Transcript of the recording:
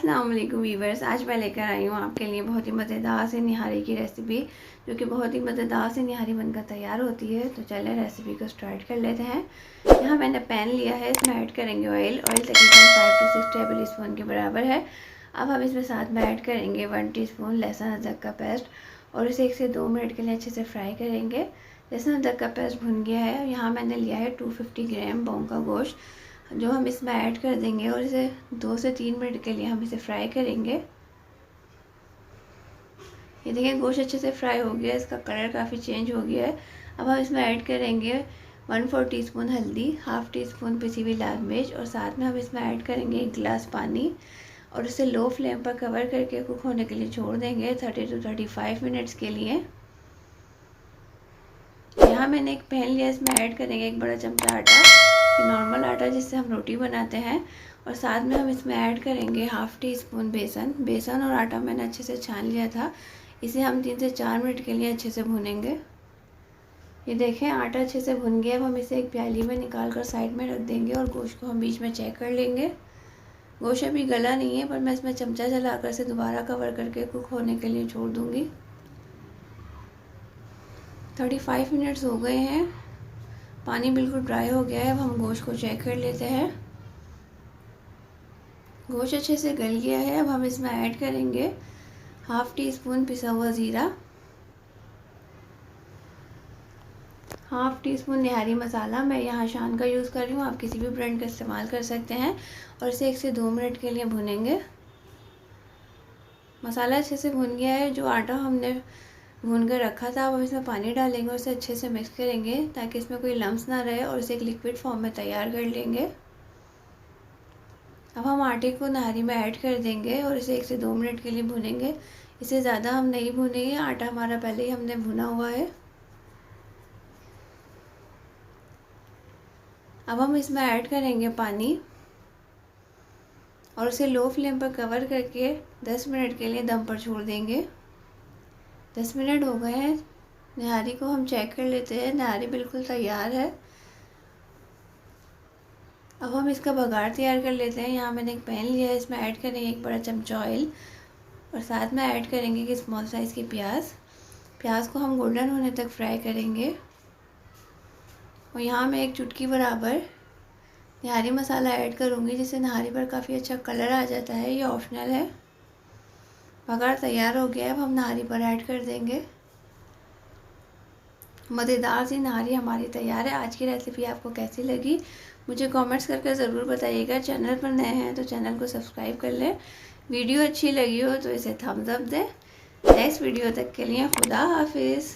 अस्सलाम वालेकुम वीवर्स। आज मैं लेकर आई हूँ आपके लिए बहुत ही मज़ेदार से निहारी की रेसिपी, जो कि बहुत ही मज़ेदार से निहारी बनकर तैयार होती है। तो चलें रेसिपी को स्टार्ट कर लेते हैं। यहाँ मैंने पैन लिया है, इसमें ऐड करेंगे ऑयल तकरीबन 5 से 6 टेबल स्पून के बराबर है। अब हम इसमें साथ में ऐड करेंगे 1 टीस्पून लहसुन अदरक का पेस्ट और इसे 1 से 2 मिनट के लिए अच्छे से फ्राई करेंगे। लहसुन अदरक का पेस्ट भुन गया है। यहाँ मैंने लिया है 250 ग्राम बॉन्ग का गोश्त, जो हम इसमें ऐड कर देंगे और इसे 2 से 3 मिनट के लिए हम इसे फ्राई करेंगे। ये देखिए गोश्त अच्छे से फ्राई हो गया, इसका कलर काफ़ी चेंज हो गया है। अब हम इसमें ऐड करेंगे 1/4 टीस्पून हल्दी, हाफ टी स्पून पिसी हुई लाल मिर्च और साथ में हम इसमें ऐड करेंगे 1 गिलास पानी और इसे लो फ्लेम पर कवर करके कुक होने के लिए छोड़ देंगे 30 से 35 मिनट्स के लिए। यहाँ मैंने एक पैन लिया, इसमें ऐड करेंगे 1 बड़ा चमचा आटा, नॉर्मल आटा जिससे हम रोटी बनाते हैं, और साथ में हम इसमें ऐड करेंगे हाफ टी स्पून बेसन और आटा मैंने अच्छे से छान लिया था। इसे हम 3 से 4 मिनट के लिए अच्छे से भूनेंगे। ये देखें आटा अच्छे से भुन गया। अब हम इसे एक प्याली में निकाल कर साइड में रख देंगे और गोश्त को हम बीच में चेक कर लेंगे। गोश्त अभी गला नहीं है, पर मैं इसमें चमचा चलाकर इसे दोबारा कवर करके कुक होने के लिए छोड़ दूँगी। 35 मिनट्स हो गए हैं, पानी बिल्कुल ड्राई हो गया है। अब हम गोश्त को चेक कर लेते हैं। गोश्त अच्छे से गल गया है। अब हम इसमें ऐड करेंगे हाफ टी स्पून पिसा हुआ ज़ीरा, हाफ टी स्पून निहारी मसाला, मैं यहाँ शान का यूज़ कर रही हूँ, आप किसी भी ब्रांड का इस्तेमाल कर सकते हैं, और इसे 1 से 2 मिनट के लिए भुनेंगे। मसाला अच्छे से भुन गया है। जो आटा हमने भून कर रखा था, अब हम इसमें पानी डालेंगे और इसे अच्छे से मिक्स करेंगे ताकि इसमें कोई लम्स ना रहे, और इसे एक लिक्विड फॉर्म में तैयार कर लेंगे। अब हम आटे को नहारी में ऐड कर देंगे और इसे 1 से 2 मिनट के लिए भूनेंगे। इसे ज़्यादा हम नहीं भूनेंगे, आटा हमारा पहले ही हमने भुना हुआ है। अब हम इसमें ऐड करेंगे पानी और उसे लो फ्लेम पर कवर करके 10 मिनट के लिए दम पर छोड़ देंगे। 10 मिनट हो गए हैं। निहारी को हम चेक कर लेते हैं। निहारी बिल्कुल तैयार है। अब हम इसका बघार तैयार कर लेते हैं। यहाँ मैंने एक पैन लिया है, इसमें ऐड करेंगे 1 बड़ा चमचा ऑयल और साथ में ऐड करेंगे कि स्मॉल साइज़ की प्याज को हम गोल्डन होने तक फ्राई करेंगे। और यहाँ मैं 1 चुटकी बराबर निहारी मसाला ऐड करूँगी, जिससे निहारी पर काफ़ी अच्छा कलर आ जाता है। ये ऑप्शनल है। बघार तैयार हो गया है। अब हम निहारी पर ऐड कर देंगे। मज़ेदार सी निहारी हमारी तैयार है। आज की रेसिपी आपको कैसी लगी मुझे कमेंट्स करके ज़रूर बताइएगा। चैनल पर नए हैं तो चैनल को सब्सक्राइब कर लें। वीडियो अच्छी लगी हो तो इसे थम्स अप दें। नेक्स्ट वीडियो तक के लिए खुदा हाफिज़।